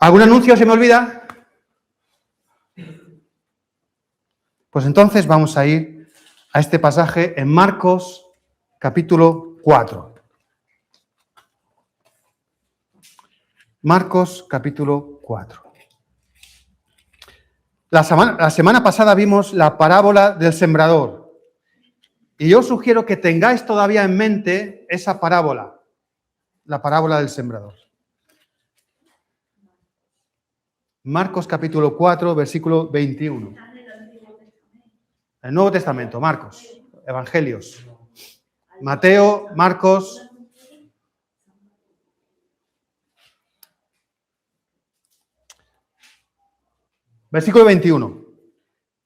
¿Algún anuncio se me olvida? Pues entonces vamos a ir a este pasaje en Marcos, capítulo 4. Marcos, capítulo 4. La semana pasada vimos la parábola del sembrador. Y yo os sugiero que tengáis todavía en mente esa parábola, la parábola del sembrador. Marcos, capítulo 4, versículo 21. El Nuevo Testamento, Marcos, Evangelios. Mateo, Marcos. Versículo 21.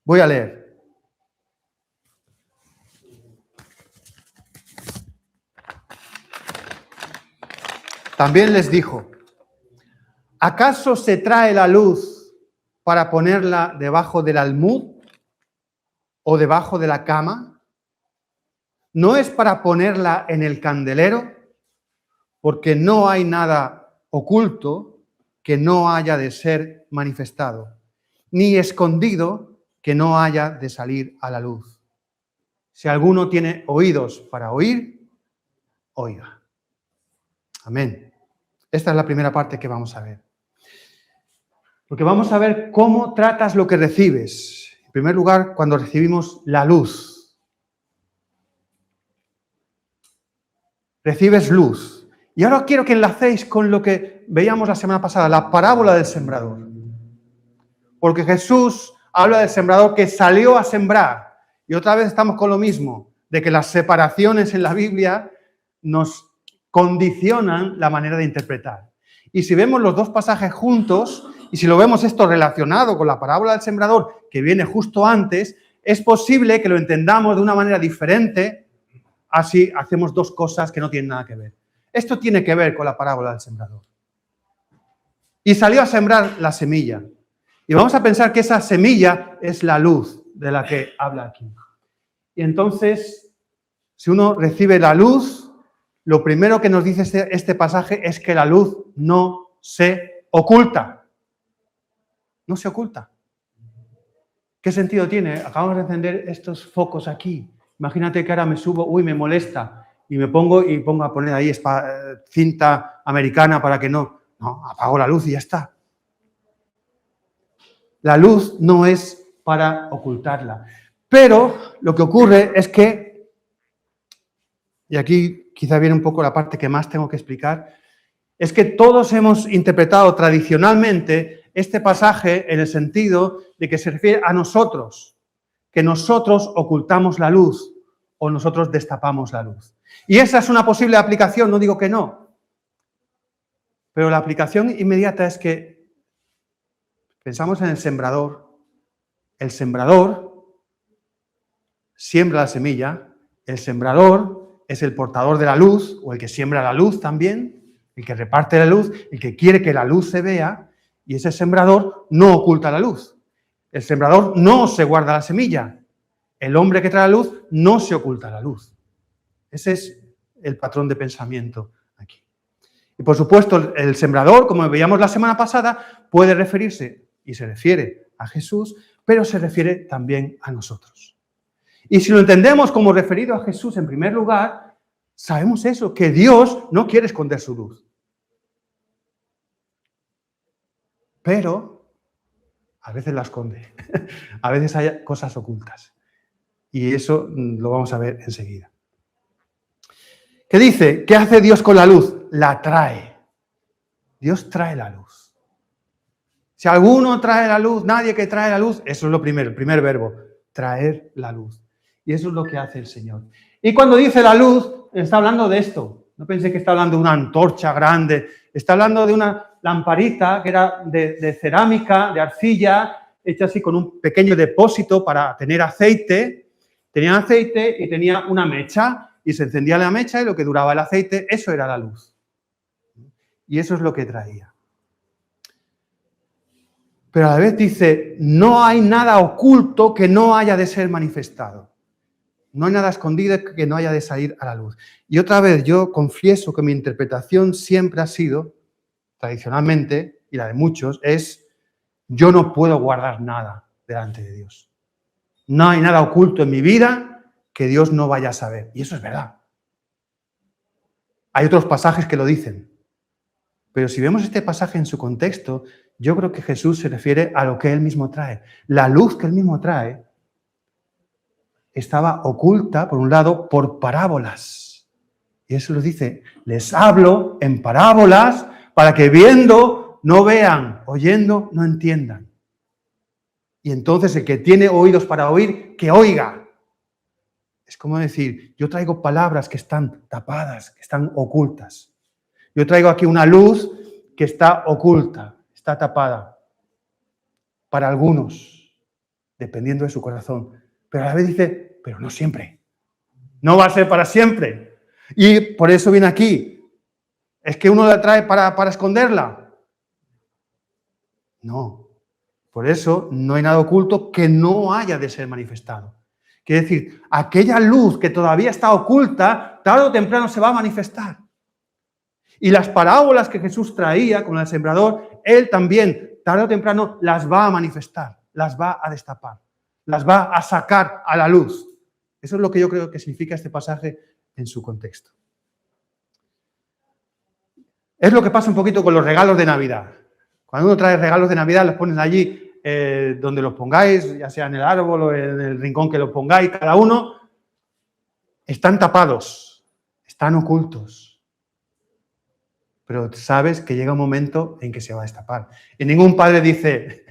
Voy a leer. También les dijo: ¿acaso se trae la luz para ponerla debajo del almud o debajo de la cama? ¿No es para ponerla en el candelero? Porque no hay nada oculto que no haya de ser manifestado, ni escondido que no haya de salir a la luz. Si alguno tiene oídos para oír, oiga. Amén. Esta es la primera parte que vamos a ver. Porque vamos a ver cómo tratas lo que recibes. En primer lugar, cuando recibimos la luz. Recibes luz. Y ahora quiero que enlacéis con lo que veíamos la semana pasada, la parábola del sembrador. Porque Jesús habla del sembrador que salió a sembrar. Y otra vez estamos con lo mismo, de que las separaciones en la Biblia nos condicionan la manera de interpretar. Y si vemos los dos pasajes juntos, y si lo vemos esto relacionado con la parábola del sembrador, que viene justo antes, es posible que lo entendamos de una manera diferente, así hacemos dos cosas que no tienen nada que ver. Esto tiene que ver con la parábola del sembrador. Y salió a sembrar la semilla. Y vamos a pensar que esa semilla es la luz de la que habla aquí. Y entonces, si uno recibe la luz, lo primero que nos dice este pasaje es que la luz no se oculta. No se oculta. ¿Qué sentido tiene? Acabamos de encender estos focos aquí. Imagínate que ahora me subo, me molesta, y me pongo a poner ahí cinta americana para que no. No, apago la luz y ya está. La luz no es para ocultarla. Pero lo que ocurre es que, y aquí quizá viene un poco la parte que más tengo que explicar, es que todos hemos interpretado tradicionalmente este pasaje en el sentido de que se refiere a nosotros, que nosotros ocultamos la luz o nosotros destapamos la luz. Y esa es una posible aplicación, no digo que no. Pero la aplicación inmediata es que pensamos en el sembrador. El sembrador siembra la semilla, el sembrador es el portador de la luz, o el que siembra la luz también, el que reparte la luz, el que quiere que la luz se vea, y ese sembrador no oculta la luz. El sembrador no se guarda la semilla. El hombre que trae la luz no se oculta la luz. Ese es el patrón de pensamiento aquí. Y por supuesto, el sembrador, como veíamos la semana pasada, puede referirse, y se refiere a Jesús, pero se refiere también a nosotros. Y si lo entendemos como referido a Jesús en primer lugar, sabemos eso, que Dios no quiere esconder su luz. Pero a veces la esconde, a veces hay cosas ocultas. Y eso lo vamos a ver enseguida. ¿Qué dice? ¿Qué hace Dios con la luz? La trae. Dios trae la luz. Si alguno trae la luz, nadie que trae la luz, eso es lo primero, el primer verbo, traer la luz. Y eso es lo que hace el Señor. Y cuando dice la luz, está hablando de esto. No pensé que está hablando de una antorcha grande, está hablando de una lamparita que era de cerámica, de arcilla, hecha así con un pequeño depósito para tener aceite. Tenía aceite y tenía una mecha, y se encendía la mecha y lo que duraba el aceite, eso era la luz. Y eso es lo que traía. Pero a la vez dice, no hay nada oculto que no haya de ser manifestado. No hay nada escondido que no haya de salir a la luz. Y otra vez yo confieso que mi interpretación siempre ha sido, tradicionalmente, y la de muchos, es: yo no puedo guardar nada delante de Dios. No hay nada oculto en mi vida que Dios no vaya a saber. Y eso es verdad. Hay otros pasajes que lo dicen. Pero si vemos este pasaje en su contexto, yo creo que Jesús se refiere a lo que Él mismo trae. La luz que Él mismo trae estaba oculta, por un lado, por parábolas. Y eso lo dice: les hablo en parábolas para que viendo no vean, oyendo no entiendan. Y entonces el que tiene oídos para oír, que oiga. Es como decir, yo traigo palabras que están tapadas, que están ocultas. Yo traigo aquí una luz que está oculta, está tapada. Para algunos, dependiendo de su corazón. Pero a la vez dice, pero no siempre. No va a ser para siempre. Y por eso viene aquí. ¿Es que uno la trae para esconderla? No. Por eso no hay nada oculto que no haya de ser manifestado. Quiere decir, aquella luz que todavía está oculta, tarde o temprano se va a manifestar. Y las parábolas que Jesús traía, como el sembrador, Él también, tarde o temprano, las va a manifestar, las va a destapar, las va a sacar a la luz. Eso es lo que yo creo que significa este pasaje en su contexto. Es lo que pasa un poquito con los regalos de Navidad. Cuando uno trae regalos de Navidad, los ponen allí donde los pongáis, ya sea en el árbol o en el rincón que los pongáis, cada uno, están tapados, están ocultos. Pero sabes que llega un momento en que se va a destapar. Y ningún padre dice,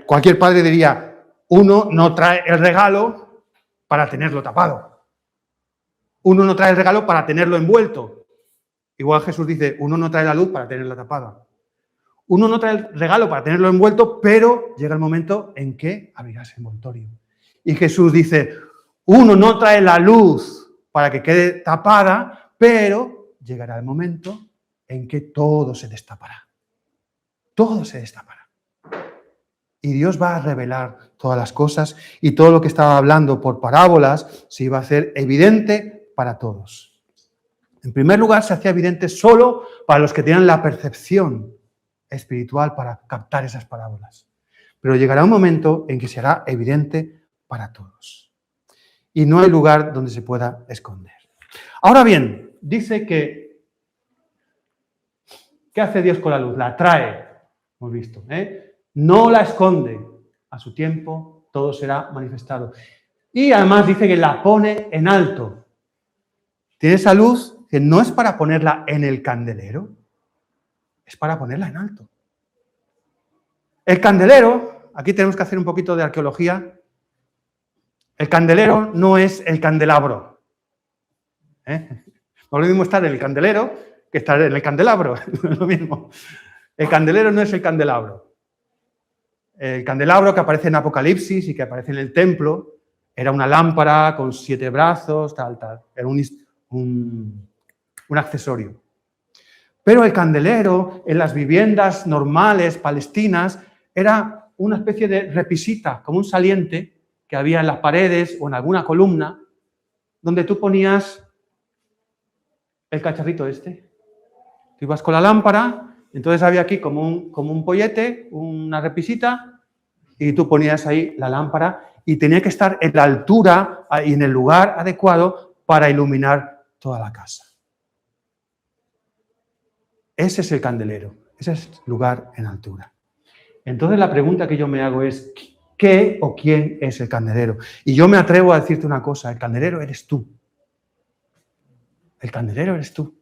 cualquier padre diría, uno no trae el regalo para tenerlo tapado. Uno no trae el regalo para tenerlo envuelto. Igual Jesús dice, uno no trae la luz para tenerla tapada. Uno no trae el regalo para tenerlo envuelto, pero llega el momento en que abrirás el envoltorio. Y Jesús dice, uno no trae la luz para que quede tapada, pero llegará el momento en que todo se destapará. Todo se destapará. Y Dios va a revelar todas las cosas y todo lo que estaba hablando por parábolas se iba a hacer evidente para todos. En primer lugar, se hacía evidente solo para los que tenían la percepción espiritual para captar esas parábolas. Pero llegará un momento en que se hará evidente para todos. Y no hay lugar donde se pueda esconder. Ahora bien, dice que ¿qué hace Dios con la luz? La trae, hemos visto, no la esconde. A su tiempo todo será manifestado. Y además dice que la pone en alto. Tiene esa luz que no es para ponerla en el candelero, es para ponerla en alto. El candelero, aquí tenemos que hacer un poquito de arqueología. El candelero no es el candelabro. No es lo mismo estar en el candelero que estar en el candelabro. No es lo mismo. El candelero no es el candelabro. El candelabro que aparece en Apocalipsis y que aparece en el templo era una lámpara con 7 brazos, tal. Era un accesorio. Pero el candelero en las viviendas normales palestinas era una especie de repisita, como un saliente que había en las paredes o en alguna columna, donde tú ponías el cacharrito este. Tú ibas con la lámpara, entonces había aquí como un pollete, una repisita, y tú ponías ahí la lámpara y tenía que estar en la altura y en el lugar adecuado para iluminar toda la casa. Ese es el candelero, ese es el lugar en altura. Entonces la pregunta que yo me hago es, ¿qué o quién es el candelero? Y yo me atrevo a decirte una cosa, el candelero eres tú. El candelero eres tú.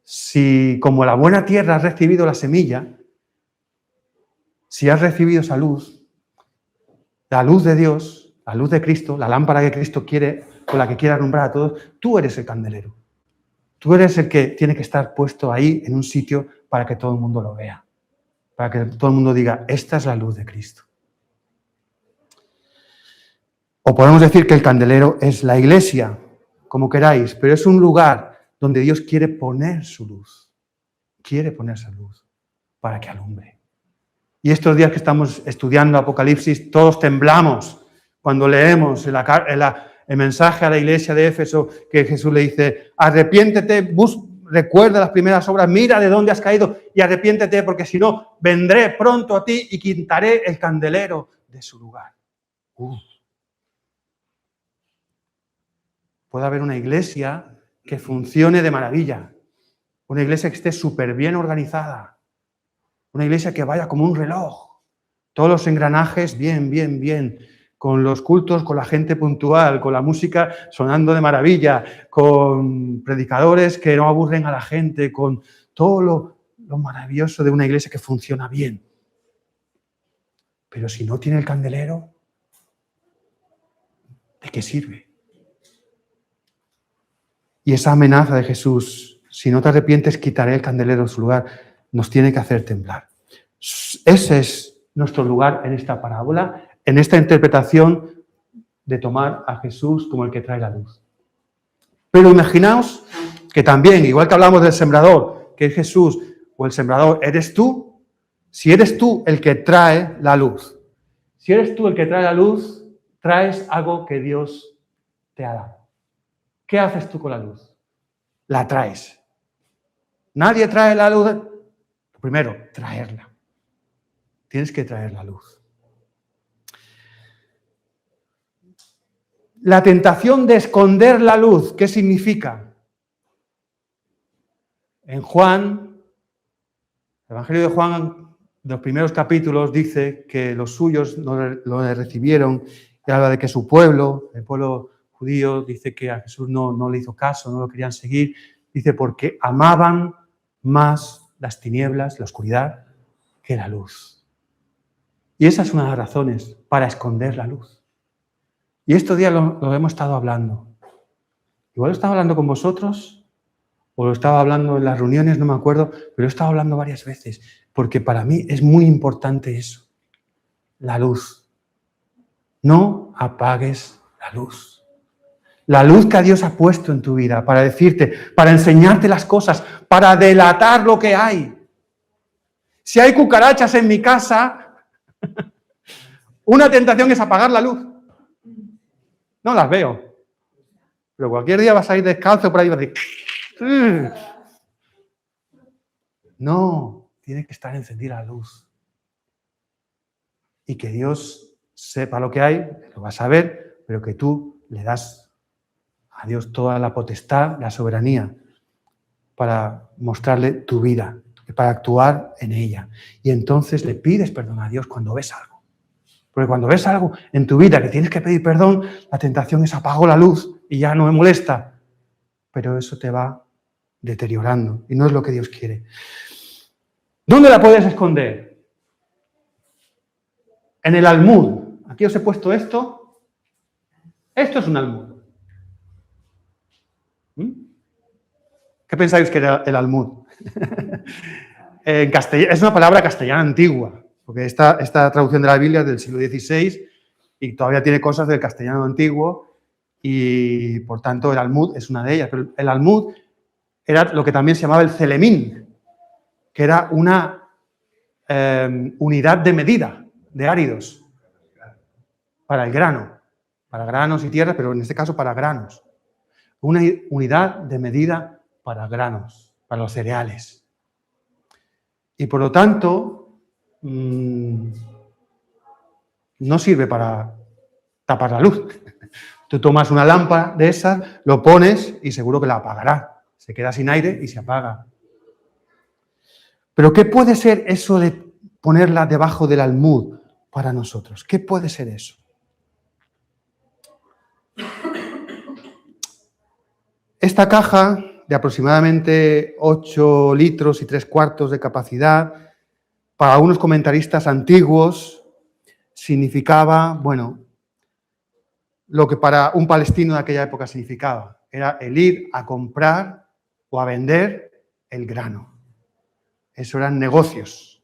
Si como la buena tierra has recibido la semilla, si has recibido esa luz, la luz de Dios, la luz de Cristo, la lámpara que Cristo quiere, con la que quiere alumbrar a todos, tú eres el candelero. Tú eres el que tiene que estar puesto ahí en un sitio para que todo el mundo lo vea. Para que todo el mundo diga, esta es la luz de Cristo. O podemos decir que el candelero es la iglesia, como queráis, pero es un lugar donde Dios quiere poner su luz. Quiere poner su luz para que alumbre. Y estos días que estamos estudiando Apocalipsis, todos temblamos cuando leemos el mensaje a la iglesia de Éfeso que Jesús le dice, arrepiéntete, recuerda las primeras obras, mira de dónde has caído y arrepiéntete, porque si no, vendré pronto a ti y quitaré el candelero de su lugar. Puede haber una iglesia que funcione de maravilla, una iglesia que esté súper bien organizada, una iglesia que vaya como un reloj, todos los engranajes bien, con los cultos, con la gente puntual, con la música sonando de maravilla, con predicadores que no aburren a la gente, con todo lo maravilloso de una iglesia que funciona bien. Pero si no tiene el candelero, ¿de qué sirve? Y esa amenaza de Jesús, si no te arrepientes, quitaré el candelero de su lugar, nos tiene que hacer temblar. Ese es nuestro lugar en esta parábola, en esta interpretación de tomar a Jesús como el que trae la luz. Pero imaginaos que también, igual que hablamos del sembrador, que es Jesús, o el sembrador eres tú, si eres tú el que trae la luz, si eres tú el que trae la luz, traes algo que Dios te ha dado. ¿Qué haces tú con la luz? La traes. Nadie trae la luz. Primero, traerla. Tienes que traer la luz. La tentación de esconder la luz, ¿qué significa? En Juan, el Evangelio de Juan, de los primeros capítulos, dice que los suyos no lo recibieron, y habla de que su pueblo, el pueblo judío, dice que a Jesús no le hizo caso, no lo querían seguir, dice porque amaban más las tinieblas, la oscuridad, que la luz. Y esa es una de las razones para esconder la luz. Y estos días lo hemos estado hablando. Igual lo estaba hablando con vosotros, o lo estaba hablando en las reuniones, no me acuerdo, pero lo he estado hablando varias veces, porque para mí es muy importante eso, la luz. No apagues la luz. La luz que Dios ha puesto en tu vida para decirte, para enseñarte las cosas, para delatar lo que hay. Si hay cucarachas en mi casa, una tentación es apagar la luz. No las veo. Pero cualquier día vas a ir descalzo por ahí y vas a decir... No, tiene que estar encendida la luz. Y que Dios sepa lo que hay, lo vas a ver, pero que tú le das a Dios toda la potestad, la soberanía, para mostrarle tu vida, para actuar en ella. Y entonces le pides perdón a Dios cuando ves algo. Porque cuando ves algo en tu vida que tienes que pedir perdón, la tentación es apago la luz y ya no me molesta. Pero eso te va deteriorando y no es lo que Dios quiere. ¿Dónde la puedes esconder? En el almud. Aquí os he puesto esto. Esto es un almud. ¿Qué pensáis que era el almud? En castellano, es una palabra castellana antigua, porque esta traducción de la Biblia es del siglo XVI y todavía tiene cosas del castellano antiguo y, por tanto, el almud es una de ellas. Pero el almud era lo que también se llamaba el celemín, que era una unidad de medida de áridos para el grano, para granos y tierras, pero en este caso para granos. Una unidad de medida para granos, para los cereales. Y por lo tanto, no sirve para tapar la luz. Tú tomas una lámpara de esas, lo pones y seguro que la apagará. Se queda sin aire y se apaga. Pero ¿qué puede ser eso de ponerla debajo del almud para nosotros? ¿Qué puede ser eso? Esta caja de aproximadamente 8 litros y 3/4 de capacidad, para algunos comentaristas antiguos, significaba, bueno, lo que para un palestino de aquella época significaba. Era el ir a comprar o a vender el grano. Eso eran negocios.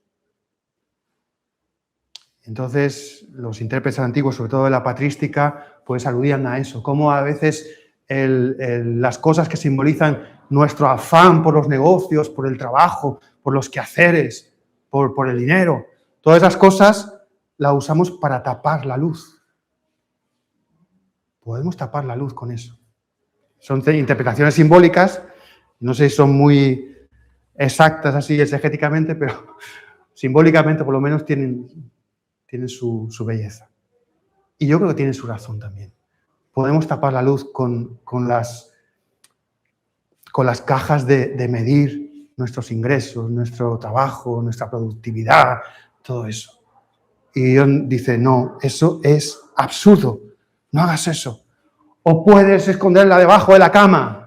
Entonces, los intérpretes antiguos, sobre todo de la patrística, pues aludían a eso, cómo a veces las cosas que simbolizan nuestro afán por los negocios, por el trabajo, por los quehaceres, por el dinero, todas esas cosas las usamos para tapar la luz. Podemos tapar la luz con eso. Son interpretaciones simbólicas. No sé si son muy exactas así exegéticamente, pero simbólicamente por lo menos tienen su belleza. Y yo creo que tienen su razón también. Podemos tapar la luz con las cajas de medir nuestros ingresos, nuestro trabajo, nuestra productividad, todo eso. Y Dios dice, no, eso es absurdo, no hagas eso. O puedes esconderla debajo de la cama.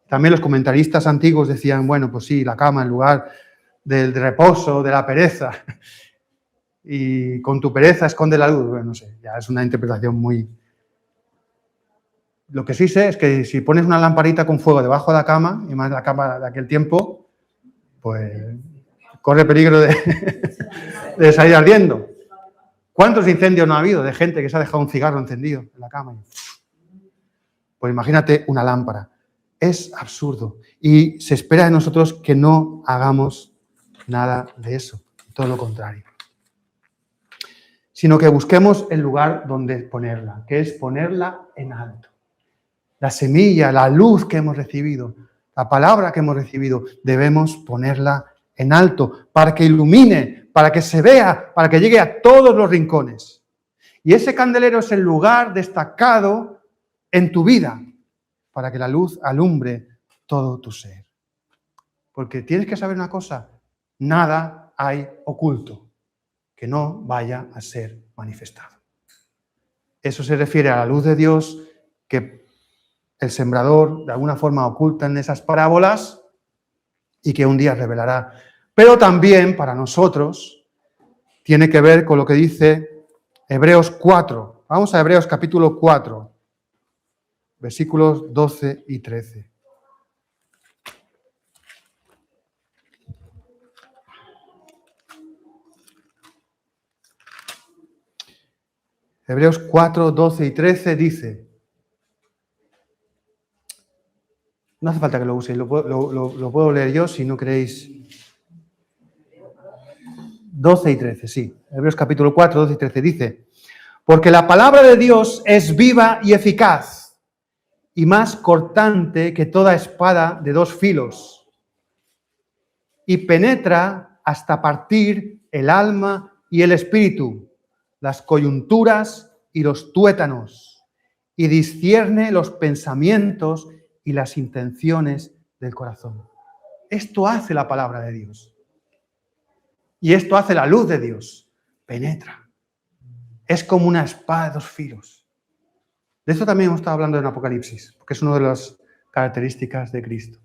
También los comentaristas antiguos decían, bueno, pues sí, la cama en lugar del reposo, de la pereza. Y con tu pereza esconde la luz. Bueno, no sé, ya es una interpretación muy... Lo que sí sé es que si pones una lamparita con fuego debajo de la cama, y más la cama de aquel tiempo, pues corre peligro de salir ardiendo. ¿Cuántos incendios no ha habido de gente que se ha dejado un cigarro encendido en la cama? Pues imagínate una lámpara. Es absurdo. Y se espera de nosotros que no hagamos nada de eso. Todo lo contrario. Sino que busquemos el lugar donde ponerla, que es ponerla en alto. La semilla, la luz que hemos recibido, la palabra que hemos recibido, debemos ponerla en alto para que ilumine, para que se vea, para que llegue a todos los rincones. Y ese candelero es el lugar destacado en tu vida para que la luz alumbre todo tu ser. Porque tienes que saber una cosa, nada hay oculto que no vaya a ser manifestado. Eso se refiere a la luz de Dios que el sembrador de alguna forma oculta en esas parábolas y que un día revelará. Pero también para nosotros tiene que ver con lo que dice Hebreos 4. Vamos a Hebreos capítulo 4, versículos 12 y 13. Hebreos 4, 12 y 13 dice, no hace falta que lo use, lo puedo leer yo si no queréis. 12 y 13, sí. Hebreos capítulo 4, 12 y 13 dice, porque la palabra de Dios es viva y eficaz y más cortante que toda espada de dos filos y penetra hasta partir el alma y el espíritu, las coyunturas y los tuétanos, y discierne los pensamientos y las intenciones del corazón. Esto hace la palabra de Dios. Y esto hace la luz de Dios. Penetra. Es como una espada de dos filos. De esto también hemos estado hablando en Apocalipsis, porque es una de las características de Cristo.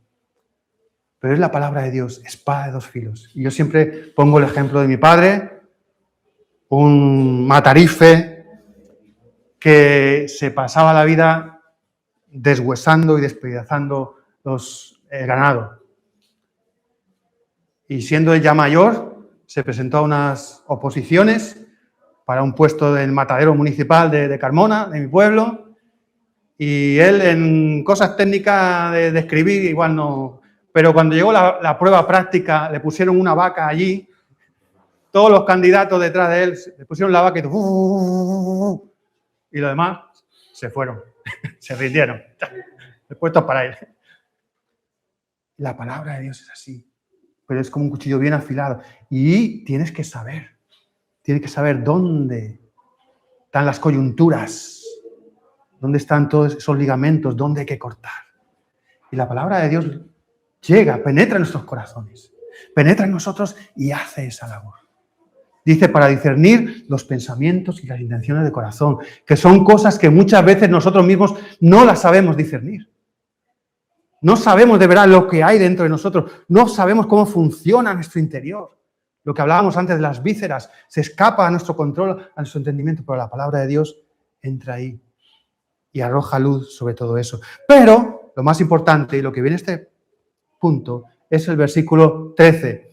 Pero es la palabra de Dios, espada de dos filos. Y yo siempre pongo el ejemplo de mi padre, un matarife que se pasaba la vida deshuesando y despedazando el ganado. Y siendo él ya mayor, se presentó a unas oposiciones para un puesto del matadero municipal de Carmona, de mi pueblo, y él en cosas técnicas de escribir igual no... Pero cuando llegó la prueba práctica, le pusieron una vaca allí, todos los candidatos detrás de él le pusieron la vaca y los demás se fueron, se rindieron. Puestos para él. La palabra de Dios es así, pero es como un cuchillo bien afilado. Y tienes que saber dónde están las coyunturas, dónde están todos esos ligamentos, dónde hay que cortar. Y la palabra de Dios llega, penetra en nuestros corazones, penetra en nosotros y hace esa labor. Dice, para discernir los pensamientos y las intenciones del corazón, que son cosas que muchas veces nosotros mismos no las sabemos discernir. No sabemos de verdad lo que hay dentro de nosotros, no sabemos cómo funciona nuestro interior. Lo que hablábamos antes de las vísceras, se escapa a nuestro control, a nuestro entendimiento, pero la palabra de Dios entra ahí y arroja luz sobre todo eso. Pero lo más importante, y lo que viene a este punto, es el versículo 13.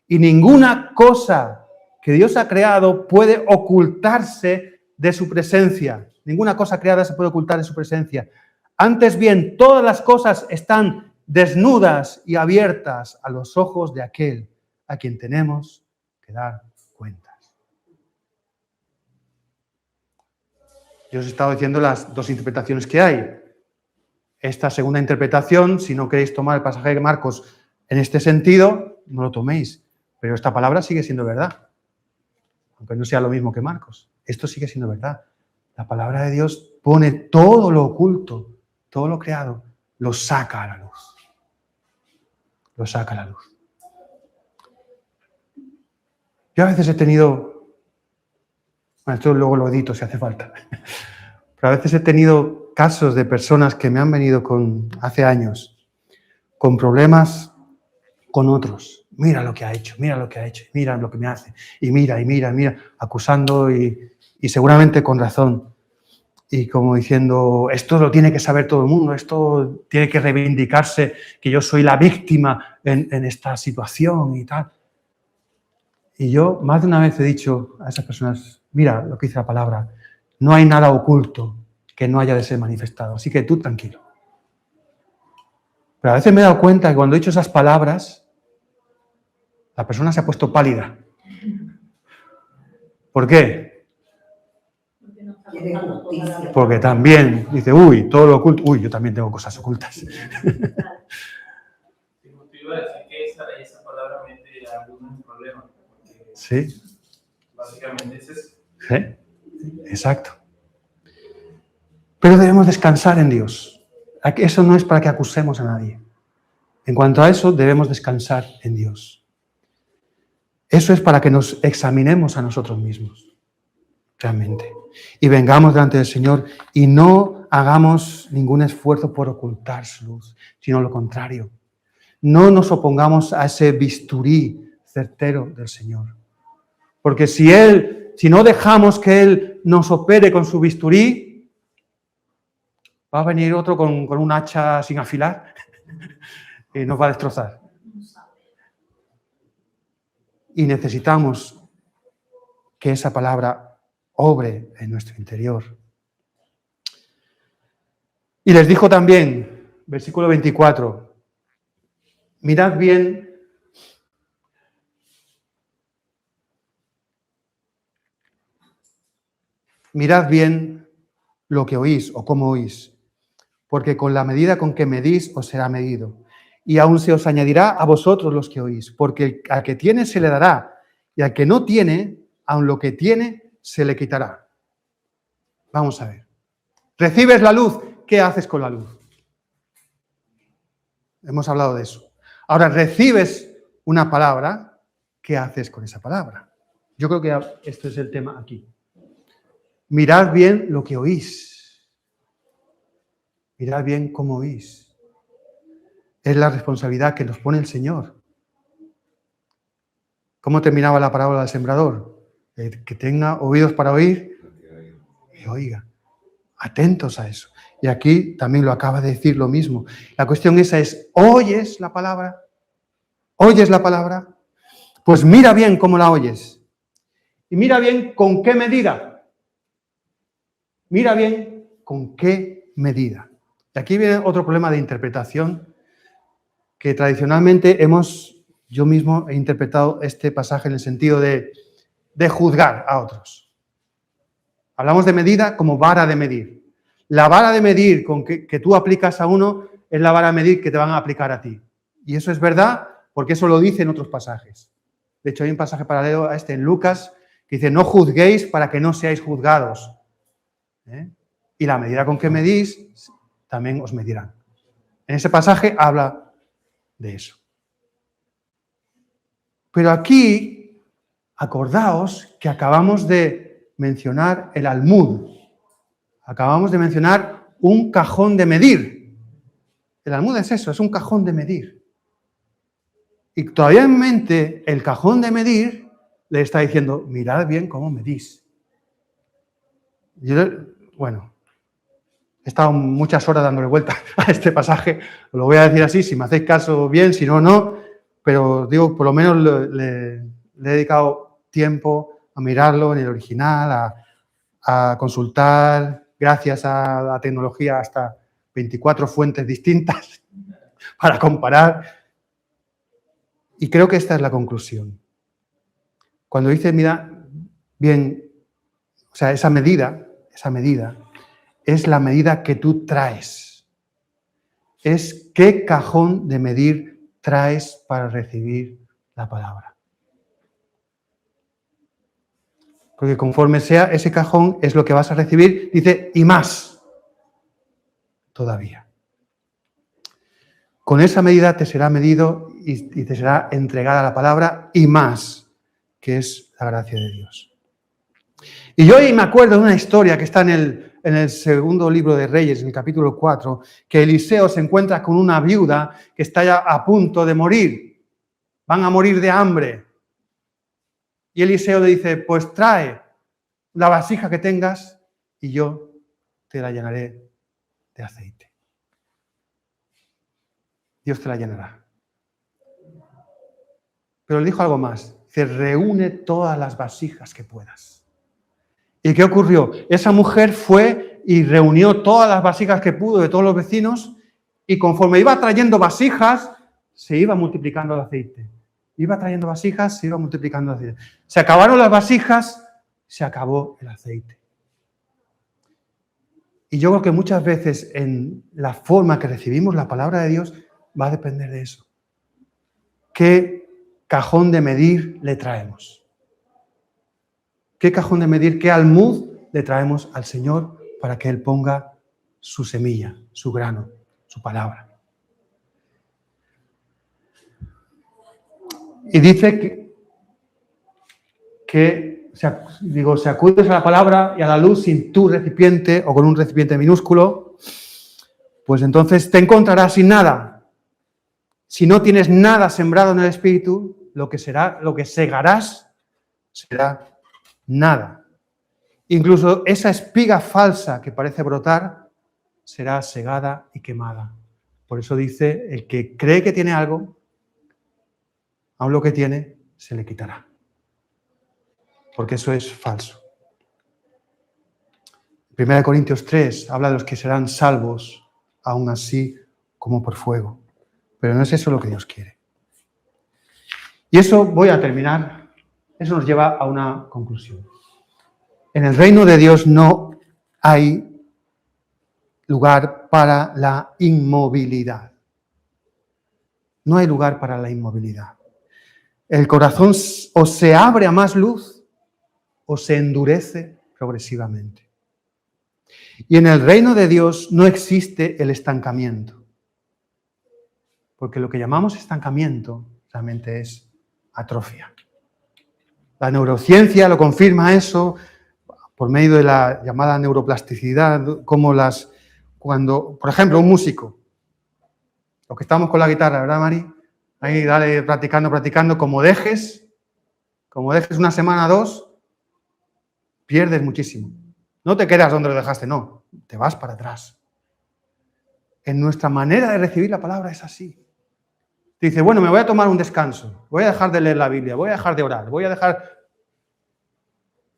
Y ninguna cosa que Dios ha creado puede ocultarse de su presencia. Ninguna cosa creada se puede ocultar de su presencia. Antes bien, todas las cosas están desnudas y abiertas a los ojos de aquel a quien tenemos que dar cuentas. Yo os he estado diciendo las dos interpretaciones que hay. esta segunda interpretación, si no queréis tomar el pasaje de Marcos en este sentido, no lo toméis. Pero esta palabra sigue siendo verdad, aunque no sea lo mismo que Marcos. Esto sigue siendo verdad. La palabra de Dios pone todo lo oculto, todo lo creado, lo saca a la luz. Lo saca a la luz. Yo a veces he tenido, bueno, esto luego lo edito si hace falta, pero a veces he tenido casos de personas que me han venido hace años, con problemas con otros. Mira lo que ha hecho, mira lo que ha hecho, mira lo que me hace, y mira, acusando y seguramente con razón. Y como diciendo, esto lo tiene que saber todo el mundo, esto tiene que reivindicarse, que yo soy la víctima en esta situación y tal. Y yo más de una vez he dicho a esas personas, mira lo que dice la palabra, no hay nada oculto que no haya de ser manifestado, así que tú tranquilo. Pero a veces me he dado cuenta que cuando he dicho esas palabras, la persona se ha puesto pálida. ¿Por qué? Porque también dice, uy, todo lo oculto, uy, yo también tengo cosas ocultas. Esa palabra mete algún problema. Sí. Básicamente es eso. Sí, exacto. Pero debemos descansar en Dios. Eso no es para que acusemos a nadie. En cuanto a eso, debemos descansar en Dios. Eso es para que nos examinemos a nosotros mismos, realmente. Y vengamos delante del Señor y no hagamos ningún esfuerzo por ocultar su luz, sino lo contrario. No nos opongamos a ese bisturí certero del Señor. Porque si no dejamos que Él nos opere con su bisturí, va a venir otro con un hacha sin afilar y nos va a destrozar. Y necesitamos que esa palabra obre en nuestro interior. Y les dijo también, versículo 24, mirad bien lo que oís o cómo oís, porque con la medida con que medís os será medido. Y aún se os añadirá a vosotros los que oís, porque al que tiene se le dará, y al que no tiene, aun lo que tiene, se le quitará. Vamos a ver. Recibes la luz, ¿qué haces con la luz? Hemos hablado de eso. Ahora, recibes una palabra, ¿qué haces con esa palabra? Yo creo que este es el tema aquí. Mirad bien lo que oís. Mirad bien cómo oís. Es la responsabilidad que nos pone el Señor. ¿Cómo terminaba la parábola del sembrador? Que tenga oídos para oír y oiga. Atentos a eso. Y aquí también lo acaba de decir lo mismo. La cuestión esa es, ¿oyes la palabra? ¿Oyes la palabra? Pues mira bien cómo la oyes. Y mira bien con qué medida. Mira bien con qué medida. Y aquí viene otro problema de interpretación que tradicionalmente yo mismo he interpretado este pasaje en el sentido de juzgar a otros. Hablamos de medida como vara de medir. La vara de medir que tú aplicas a uno es la vara de medir que te van a aplicar a ti. Y eso es verdad porque eso lo dice en otros pasajes. De hecho, hay un pasaje paralelo a este en Lucas que dice, no juzguéis para que no seáis juzgados. Y la medida con que medís, también os medirán. En ese pasaje habla de eso. Pero aquí, acordaos que acabamos de mencionar el almud. Acabamos de mencionar un cajón de medir. El almud es eso, es un cajón de medir. Y todavía en mente, el cajón de medir le está diciendo, mirad bien cómo medís. Yo, bueno, he estado muchas horas dándole vuelta a este pasaje, os lo voy a decir así, si me hacéis caso bien, si no, no, pero digo, por lo menos le he dedicado tiempo a mirarlo en el original, a consultar, gracias a la tecnología, hasta 24 fuentes distintas para comparar. Y creo que esta es la conclusión. Cuando dice, mira, bien, o sea, esa medida es la medida que tú traes. es qué cajón de medir traes para recibir la palabra. Porque conforme sea ese cajón es lo que vas a recibir, dice, y más todavía. Con esa medida te será medido y te será entregada la palabra y más, que es la gracia de Dios. Y yo ahí me acuerdo de una historia que está en el segundo libro de Reyes, en el capítulo 4, que Eliseo se encuentra con una viuda que está ya a punto de morir. Van a morir de hambre. Y Eliseo le dice, pues trae la vasija que tengas y yo te la llenaré de aceite. Dios te la llenará. Pero le dijo algo más. Dice, reúne todas las vasijas que puedas. ¿Y qué ocurrió? Esa mujer fue y reunió todas las vasijas que pudo de todos los vecinos y conforme iba trayendo vasijas, se iba multiplicando el aceite. Iba trayendo vasijas, se iba multiplicando el aceite. Se acabaron las vasijas, se acabó el aceite. Y yo creo que muchas veces en la forma que recibimos la palabra de Dios va a depender de eso. ¿Qué cajón de medir le traemos? ¿Qué cajón de medir, qué almud le traemos al Señor para que Él ponga su semilla, su grano, su palabra? Y dice si acudes a la palabra y a la luz sin tu recipiente o con un recipiente minúsculo, pues entonces te encontrarás sin nada. Si no tienes nada sembrado en el Espíritu, lo que segarás será nada. Incluso esa espiga falsa que parece brotar será segada y quemada. Por eso dice, el que cree que tiene algo, aun lo que tiene, se le quitará. Porque eso es falso. 1 Corintios 3 habla de los que serán salvos, aún así como por fuego. Pero no es eso lo que Dios quiere. Y eso, voy a terminar, eso nos lleva a una conclusión. En el reino de Dios no hay lugar para la inmovilidad. No hay lugar para la inmovilidad. El corazón o se abre a más luz o se endurece progresivamente. Y en el reino de Dios no existe el estancamiento. Porque lo que llamamos estancamiento realmente es atrofia. La neurociencia lo confirma eso por medio de la llamada neuroplasticidad, como cuando, por ejemplo, un músico, los que estamos con la guitarra, ¿verdad, Mari? Ahí dale practicando, como dejes una semana, 2, pierdes muchísimo. No te quedas donde lo dejaste, no, te vas para atrás. En nuestra manera de recibir la palabra es así. Te dice, bueno, me voy a tomar un descanso, voy a dejar de leer la Biblia, voy a dejar de orar,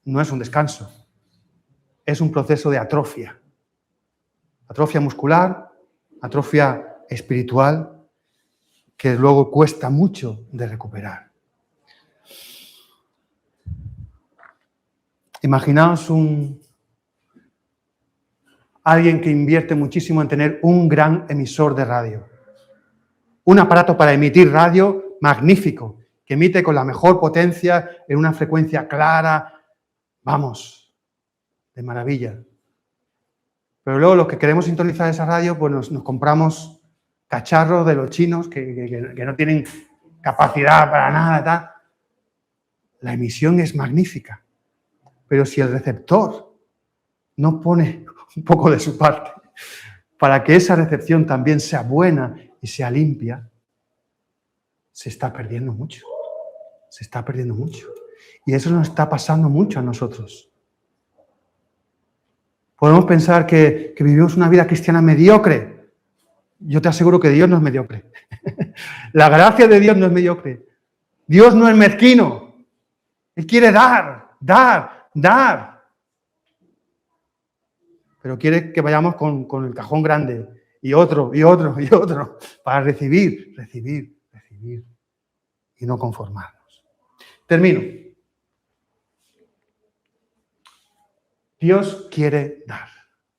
No es un descanso, es un proceso de atrofia. Atrofia muscular, atrofia espiritual, que luego cuesta mucho de recuperar. Imaginaos alguien que invierte muchísimo en tener un gran emisor de radio. Un aparato para emitir radio magnífico, que emite con la mejor potencia, en una frecuencia clara. Vamos, de maravilla. Pero luego los que queremos sintonizar esa radio, pues nos compramos cacharros de los chinos que no tienen capacidad para nada, tal. La emisión es magnífica. Pero si el receptor no pone un poco de su parte para que esa recepción también sea buena y sea limpia, se está perdiendo mucho. Se está perdiendo mucho. Y eso nos está pasando mucho a nosotros. Podemos pensar que vivimos una vida cristiana mediocre. Yo te aseguro que Dios no es mediocre. La gracia de Dios no es mediocre. Dios no es mezquino. Él quiere dar. Pero quiere que vayamos con el cajón grande y otro, para recibir y no conformarnos. Termino. Dios quiere dar.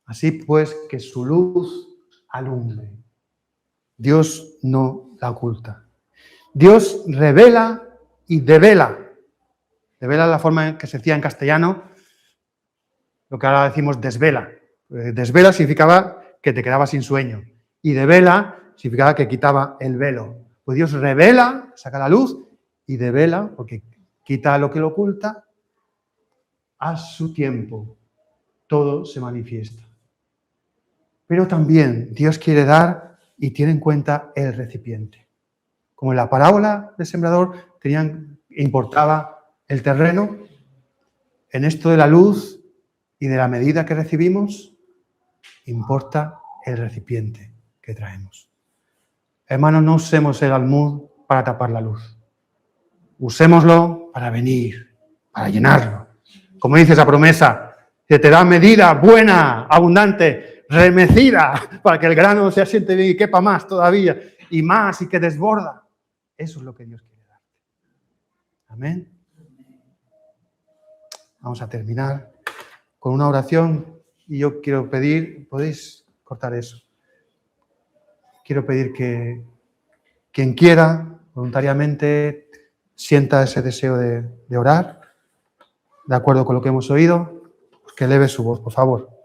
Así pues, que su luz alumbre. Dios no la oculta. Dios revela y devela. Devela es la forma en que se decía en castellano, lo que ahora decimos desvela. Desvela significaba que te quedabas sin sueño. Y devela significaba que quitaba el velo. Pues Dios revela, saca la luz, y devela, porque quita lo que lo oculta, a su tiempo. Todo se manifiesta. Pero también Dios quiere dar y tiene en cuenta el recipiente. Como en la parábola del sembrador importaba el terreno, en esto de la luz y de la medida que recibimos, importa el recipiente que traemos. Hermanos, no usemos el almud para tapar la luz. Usémoslo para venir, para llenarlo. Como dice esa promesa, que te da medida buena, abundante, remecida, para que el grano se asiente bien y quepa más todavía, y más, y que desborda. Eso es lo que Dios quiere darte. Amén. Vamos a terminar con una oración y yo quiero pedir, podéis cortar eso. Quiero pedir que quien quiera, voluntariamente, sienta ese deseo de orar, de acuerdo con lo que hemos oído, que eleve su voz, por favor.